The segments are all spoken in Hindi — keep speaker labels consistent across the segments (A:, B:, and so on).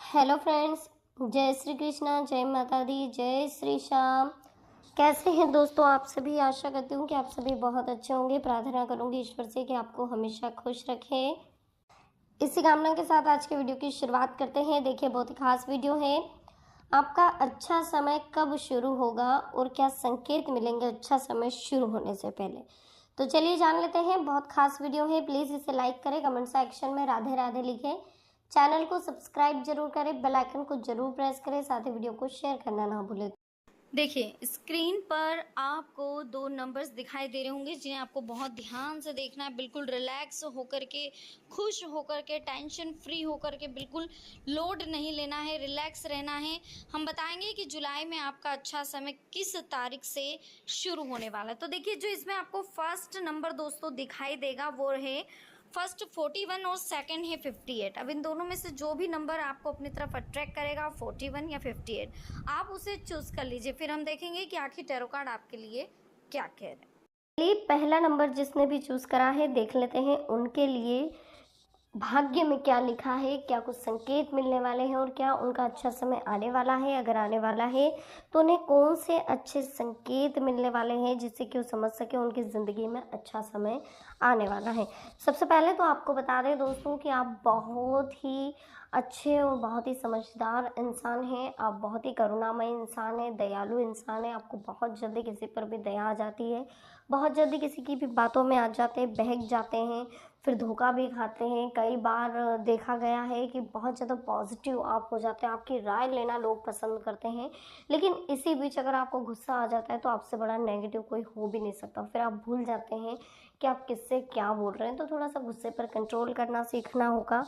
A: हेलो फ्रेंड्स, जय श्री कृष्णा, जय माता दी, जय श्री श्याम। कैसे हैं दोस्तों आप सभी। आशा करती हूँ कि आप सभी बहुत अच्छे होंगे। प्रार्थना करूँगी ईश्वर से कि आपको हमेशा खुश रखे। इसी कामना के साथ आज के वीडियो की शुरुआत करते हैं। देखिए, बहुत ही खास वीडियो है। आपका अच्छा समय कब शुरू होगा और क्या संकेत मिलेंगे अच्छा समय शुरू होने से पहले। तो चलिए जान लेते हैं। बहुत खास वीडियो है। प्लीज़ इसे लाइक करें, कमेंट सेक्शन में राधे राधे लिखें, चैनल को सब्सक्राइब जरूर करें, बेल आइकन को जरूर प्रेस करें, साथ ही वीडियो को शेयर करना ना भूलें।
B: देखिए, स्क्रीन पर आपको 2 नंबर्स दिखाई दे रहे होंगे जिन्हें आपको बहुत ध्यान से देखना है। बिल्कुल रिलैक्स होकर के, खुश होकर के, टेंशन फ्री होकर के, बिल्कुल लोड नहीं लेना है, रिलैक्स रहना है। हम बताएंगे कि जुलाई में आपका अच्छा समय किस तारीख से शुरू होने वाला है। तो देखिए, जो इसमें आपको फर्स्ट नंबर दोस्तों दिखाई देगा वो है फर्स्ट 41 और सेकंड है 58। अब इन दोनों में से जो भी नंबर आपको अपनी तरफ अट्रैक्ट करेगा, 41 या 58, आप उसे चूज कर लीजिए। फिर हम देखेंगे कि आखिर टैरो कार्ड आपके लिए क्या कह रहे हैं।
A: चलिए, पहला नंबर जिसने भी चूज करा है देख लेते हैं उनके लिए भाग्य में क्या लिखा है, क्या कुछ संकेत मिलने वाले हैं और क्या उनका अच्छा समय आने वाला है। अगर आने वाला है तो उन्हें कौन से अच्छे संकेत मिलने वाले हैं जिससे कि वो समझ सके उनकी ज़िंदगी में अच्छा समय आने वाला है। सबसे पहले तो आपको बता दें दोस्तों कि आप बहुत ही अच्छे और बहुत ही समझदार इंसान हैं। आप बहुत ही करुणामय इंसान हैं, दयालु इंसान हैं। आपको बहुत जल्दी किसी पर भी दया आ जाती है, बहुत जल्दी किसी की भी बातों में आ जाते हैं, बहक जाते हैं, फिर धोखा भी खाते हैं। कई बार देखा गया है कि बहुत ज़्यादा पॉजिटिव आप हो जाते हैं, आपकी राय लेना लोग पसंद करते हैं। लेकिन इसी बीच अगर आपको गुस्सा आ जाता है तो आपसे बड़ा नेगेटिव कोई हो भी नहीं सकता। फिर आप भूल जाते हैं कि आप किससे क्या बोल रहे हैं। तो थोड़ा सा गुस्से पर कंट्रोल करना सीखना होगा।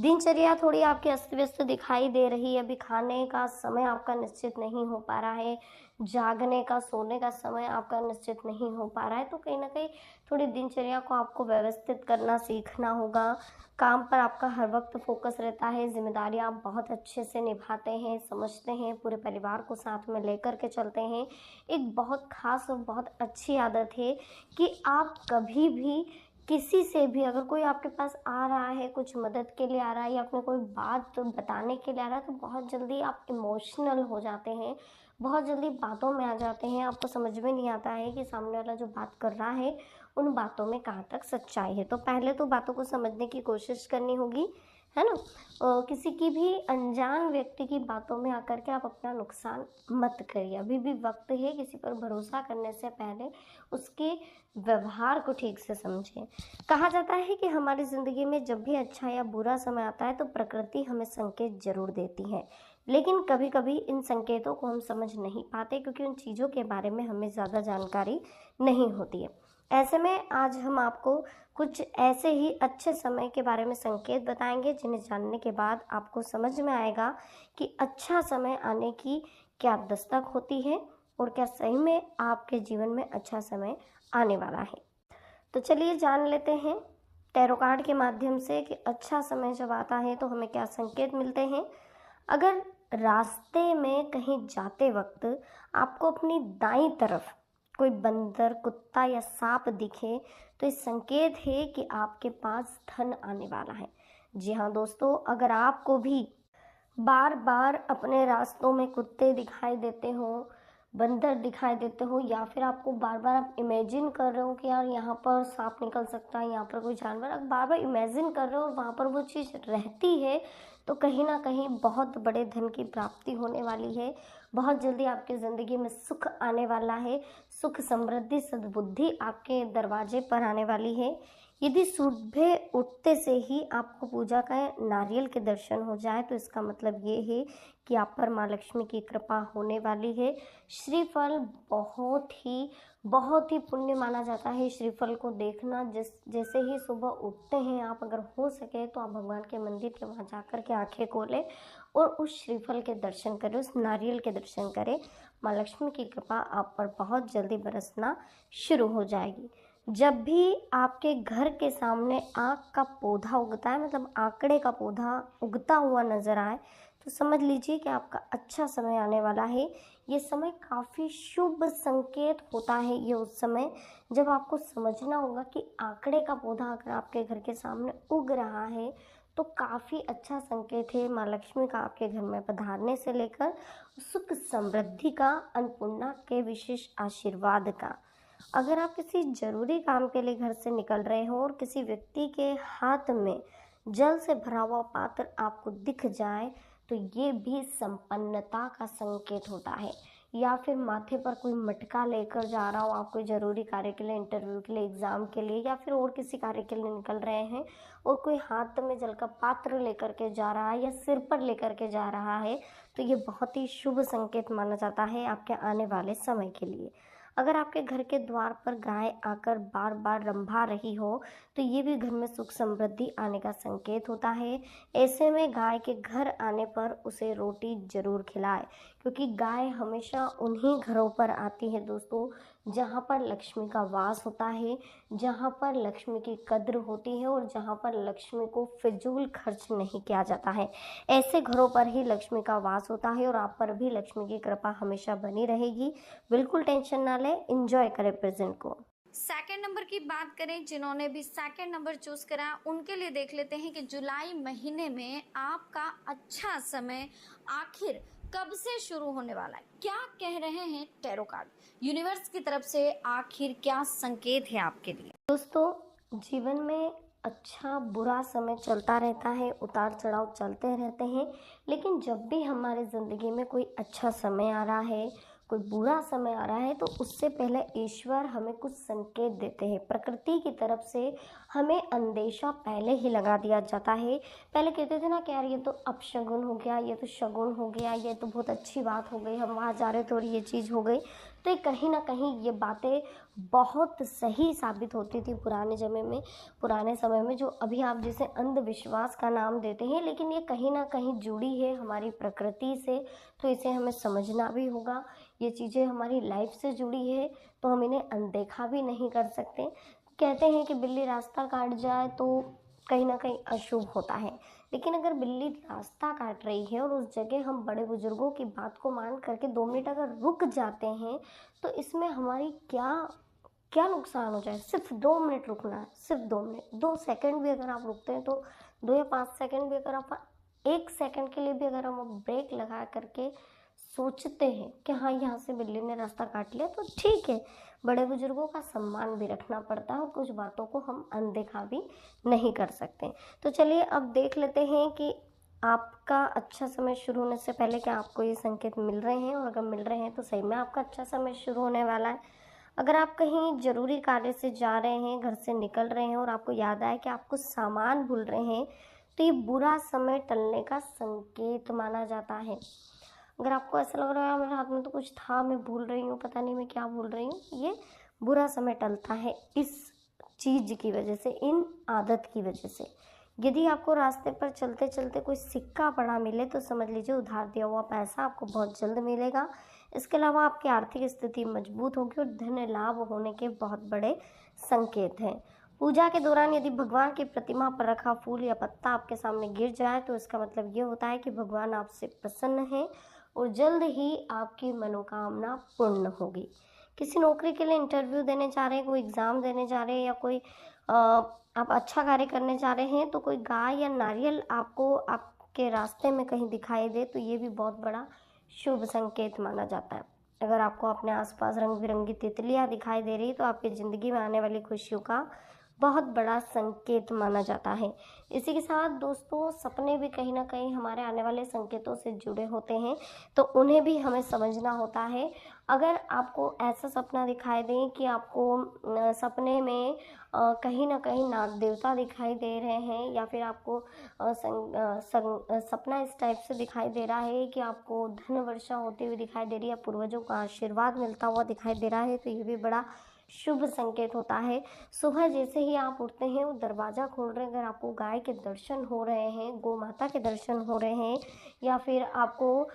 A: दिनचर्या थोड़ी आपकी अस्त व्यस्त दिखाई दे रही है। अभी खाने का समय आपका निश्चित नहीं हो पा रहा है, जागने का, सोने का समय आपका निश्चित नहीं हो पा रहा है। तो कहीं ना कहीं थोड़ी दिनचर्या को आपको व्यवस्थित करना सीखना होगा। काम पर आपका हर वक्त फोकस रहता है, जिम्मेदारी आप बहुत अच्छे से निभाते हैं, समझते हैं, पूरे परिवार को साथ में लेकर के चलते हैं। एक बहुत खास और बहुत अच्छी आदत है कि आप कभी भी किसी से भी, अगर कोई आपके पास आ रहा है, कुछ मदद के लिए आ रहा है या अपने कोई बात बताने के लिए आ रहा है, तो बहुत जल्दी आप इमोशनल हो जाते हैं, बहुत जल्दी बातों में आ जाते हैं। आपको समझ में नहीं आता है कि सामने वाला जो बात कर रहा है उन बातों में कहाँ तक सच्चाई है। तो पहले तो बातों को समझने की कोशिश करनी होगी, है ना। किसी की भी अनजान व्यक्ति की बातों में आकर के आप अपना नुकसान मत करिए। अभी भी वक्त है, किसी पर भरोसा करने से पहले उसके व्यवहार को ठीक से समझें। कहा जाता है कि हमारी ज़िंदगी में जब भी अच्छा या बुरा समय आता है तो प्रकृति हमें संकेत जरूर देती है, लेकिन कभी कभी इन संकेतों को हम समझ नहीं पाते क्योंकि उन चीज़ों के बारे में हमें ज़्यादा जानकारी नहीं होती है। ऐसे में आज हम आपको कुछ ऐसे ही अच्छे समय के बारे में संकेत बताएंगे जिन्हें जानने के बाद आपको समझ में आएगा कि अच्छा समय आने की क्या दस्तक होती है और क्या सही में आपके जीवन में अच्छा समय आने वाला है। तो चलिए जान लेते हैं टैरो कार्ड के माध्यम से कि अच्छा समय जब आता है तो हमें क्या संकेत मिलते हैं। अगर रास्ते में कहीं जाते वक्त आपको अपनी दाईं तरफ कोई बंदर, कुत्ता या सांप दिखे तो इस संकेत है कि आपके पास धन आने वाला है। जी हाँ दोस्तों, अगर आपको भी बार बार अपने रास्तों में कुत्ते दिखाई देते हो, बंदर दिखाई देते हो, या फिर आपको बार बार आप इमेजिन कर रहे हो कि यार यहाँ पर सांप निकल सकता है, यहाँ पर कोई जानवर, अगर बार बार इमेजिन कर रहे हो और वहाँ पर वो चीज़ रहती है तो कहीं ना कहीं बहुत बड़े धन की प्राप्ति होने वाली है। बहुत जल्दी आपकी ज़िंदगी में सुख आने वाला है, सुख, समृद्धि, सद्बुद्धि आपके दरवाजे पर आने वाली है। यदि सुबह उठते से ही आपको पूजा का नारियल के दर्शन हो जाए तो इसका मतलब ये है कि आप पर माँ लक्ष्मी की कृपा होने वाली है। श्रीफल बहुत ही पुण्य माना जाता है श्रीफल को देखना। जैसे ही सुबह उठते हैं आप, अगर हो सके तो आप भगवान के मंदिर के वहाँ जाकर के आंखें खोलें और उस श्रीफल के दर्शन करें, उस नारियल के दर्शन करें। माँ लक्ष्मी की कृपा आप पर बहुत जल्दी बरसना शुरू हो जाएगी। जब भी आपके घर के सामने आक का पौधा उगता है, मतलब आंकड़े का पौधा उगता हुआ नजर आए, तो समझ लीजिए कि आपका अच्छा समय आने वाला है। ये समय काफ़ी शुभ संकेत होता है। ये उस समय जब आपको समझना होगा कि आंकड़े का पौधा अगर आपके घर के सामने उग रहा है तो काफ़ी अच्छा संकेत है माँ लक्ष्मी का आपके घर में पधारने से लेकर सुख समृद्धि का, अन्नपूर्णा के विशेष आशीर्वाद का। अगर आप किसी जरूरी काम के लिए घर से निकल रहे हो और किसी व्यक्ति के हाथ में जल से भरा हुआ पात्र आपको दिख जाए तो ये भी संपन्नता का संकेत होता है। या फिर माथे पर कोई मटका लेकर जा रहा हो, आप कोई ज़रूरी कार्य के लिए, इंटरव्यू के लिए, एग्ज़ाम के लिए या फिर और किसी कार्य के लिए निकल रहे हैं और कोई हाथ में जल का पात्र लेकर के जा रहा है या सिर पर लेकर के जा रहा है, तो ये बहुत ही शुभ संकेत माना जाता है आपके आने वाले समय के लिए। अगर आपके घर के द्वार पर गाय आकर बार बार रंभा रही हो तो ये भी घर में सुख समृद्धि आने का संकेत होता है। ऐसे में गाय के घर आने पर उसे रोटी जरूर खिलाए, क्योंकि गाय हमेशा उन्हीं घरों पर आती है दोस्तों जहाँ पर लक्ष्मी का वास होता है, जहाँ पर लक्ष्मी की कद्र होती है और जहाँ पर लक्ष्मी को फिजूल खर्च नहीं किया जाता है। ऐसे घरों पर ही लक्ष्मी का वास होता है और आप पर भी लक्ष्मी की कृपा हमेशा बनी रहेगी। बिल्कुल टेंशन ना लें, एंजॉय करें प्रेजेंट को।
B: सेकंड नंबर की बात करें, जिन्होंने भी सेकंड नंबर चूज करा उनके लिए देख लेते हैं कि जुलाई महीने में आपका अच्छा समय आखिर कब से शुरू होने वाला है। क्या कह रहे हैं टैरो कार्ड, यूनिवर्स की तरफ से आखिर क्या संकेत है आपके लिए।
A: दोस्तों, जीवन में अच्छा बुरा समय चलता रहता है, उतार चढ़ाव चलते रहते हैं, लेकिन जब भी हमारे ज़िंदगी में कोई अच्छा समय आ रहा है, कोई बुरा समय आ रहा है, तो उससे पहले ईश्वर हमें कुछ संकेत देते हैं। प्रकृति की तरफ से हमें अंदेशा पहले ही लगा दिया जाता है। पहले कहते थे ना कि यार ये तो अपशगुन हो गया, ये तो शगुन हो गया, ये तो बहुत अच्छी बात हो गई, हम वहाँ जा रहे थे और ये चीज़ हो गई। तो ये कहीं ना कहीं ये बातें बहुत सही साबित होती थी पुराने समय में, जो अभी आप जिसे अंधविश्वास का नाम देते हैं, लेकिन ये कहीं ना कहीं जुड़ी है हमारी प्रकृति से, तो इसे हमें समझना भी होगा। ये चीज़ें हमारी लाइफ से जुड़ी है तो हम इन्हें अनदेखा भी नहीं कर सकते। कहते हैं कि बिल्ली रास्ता काट जाए तो कहीं ना कहीं अशुभ होता है, लेकिन अगर बिल्ली रास्ता काट रही है और उस जगह हम बड़े बुजुर्गों की बात को मान करके 2 मिनट अगर रुक जाते हैं तो इसमें हमारी क्या क्या नुकसान हो जाए। सिर्फ 2 मिनट रुकना है, सिर्फ 2 मिनट, 2 सेकंड भी अगर आप रुकते हैं तो 2 या 5 सेकंड भी अगर आप 1 सेकंड के लिए भी अगर हम ब्रेक लगा करके सोचते हैं कि हाँ यहाँ से बिल्ली ने रास्ता काट लिया तो ठीक है। बड़े बुजुर्गों का सम्मान भी रखना पड़ता है और कुछ बातों को हम अनदेखा भी नहीं कर सकते। तो चलिए अब देख लेते हैं कि आपका अच्छा समय शुरू होने से पहले क्या आपको ये संकेत मिल रहे हैं, और अगर मिल रहे हैं तो सही में आपका अच्छा समय शुरू होने वाला है। अगर आप कहीं ज़रूरी कार्य से जा रहे हैं, घर से निकल रहे हैं और आपको याद आए कि आप कुछ सामान भूल रहे हैं, तो ये बुरा समय टलने का संकेत माना जाता है। अगर आपको ऐसा लग रहा है मेरे हाथ में तो कुछ था, मैं भूल रही हूँ, पता नहीं मैं क्या भूल रही हूँ, ये बुरा समय टलता है इस चीज़ की वजह से, इन आदत की वजह से। यदि आपको रास्ते पर चलते चलते कोई सिक्का पड़ा मिले तो समझ लीजिए उधार दिया हुआ पैसा आपको बहुत जल्द मिलेगा। इसके अलावा आपकी आर्थिक स्थिति मजबूत होगी और धन लाभ होने के बहुत बड़े संकेत हैं। पूजा के दौरान यदि भगवान की प्रतिमा पर रखा फूल या पत्ता आपके सामने गिर जाए तो इसका मतलब ये होता है कि भगवान आपसे प्रसन्न हैं और जल्द ही आपकी मनोकामना पूर्ण होगी। किसी नौकरी के लिए इंटरव्यू देने जा रहे हैं, कोई एग्ज़ाम देने जा रहे हैं या कोई आप अच्छा कार्य करने जा रहे हैं, तो कोई गाय या नारियल आपको आपके रास्ते में कहीं दिखाई दे तो ये भी बहुत बड़ा शुभ संकेत माना जाता है। अगर आपको अपने आसपास रंग बिरंगी तितलियाँ दिखाई दे रही तो आपकी ज़िंदगी में आने वाली खुशियों का बहुत बड़ा संकेत माना जाता है। इसी के साथ दोस्तों, सपने भी कहीं ना कहीं हमारे आने वाले संकेतों से जुड़े होते हैं, तो उन्हें भी हमें समझना होता है। अगर आपको ऐसा सपना दिखाई दे कि आपको सपने में कहीं ना कहीं नाग देवता दिखाई दे रहे हैं, या फिर आपको सपना इस टाइप से दिखाई दे रहा है कि आपको धन वर्षा होती हुई दिखाई दे रही है, पूर्वजों का आशीर्वाद मिलता हुआ दिखाई दे रहा है, तो ये भी बड़ा शुभ संकेत होता है। सुबह जैसे ही आप उठते हैं और दरवाज़ा खोल रहे हैं, अगर आपको गाय के दर्शन हो रहे हैं, गौ माता के दर्शन हो रहे हैं, या फिर आपको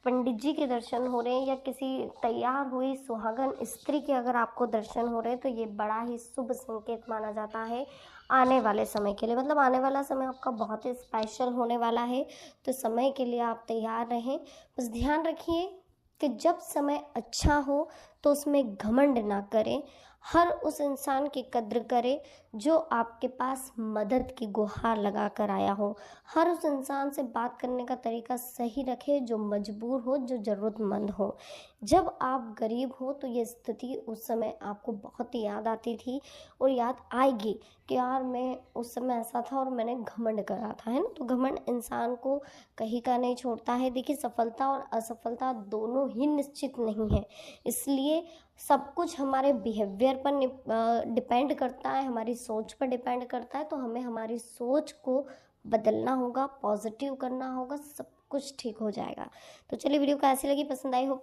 A: पंडित जी के दर्शन हो रहे हैं, या किसी तैयार हुई सुहागन स्त्री के अगर आपको दर्शन हो रहे हैं, तो ये बड़ा ही शुभ संकेत माना जाता है आने वाले समय के लिए। मतलब आने वाला समय आपका बहुत ही स्पेशल होने वाला है, तो समय के लिए आप तैयार रहें। बस ध्यान रखिए कि जब समय अच्छा हो तो उसमें घमंड ना करें, हर उस इंसान की कद्र करें जो आपके पास मदद की गुहार लगा कर आया हो। हर उस इंसान से बात करने का तरीका सही रखें जो मजबूर हो, जो ज़रूरतमंद हो। जब आप गरीब हो तो ये स्थिति उस समय आपको बहुत ही याद आती थी और याद आएगी कि यार मैं उस समय ऐसा था और मैंने घमंड करा था, है ना। तो घमंड इंसान को कहीं का नहीं छोड़ता है। देखिए, सफलता और असफलता दोनों ही निश्चित नहीं है, इसलिए सब कुछ हमारे बिहेवियर पर डिपेंड करता है, हमारी सोच पर डिपेंड करता है। तो हमें हमारी सोच को बदलना होगा, पॉजिटिव करना होगा, सब कुछ ठीक हो जाएगा। तो चलिए, वीडियो कैसी लगी, पसंद आई हो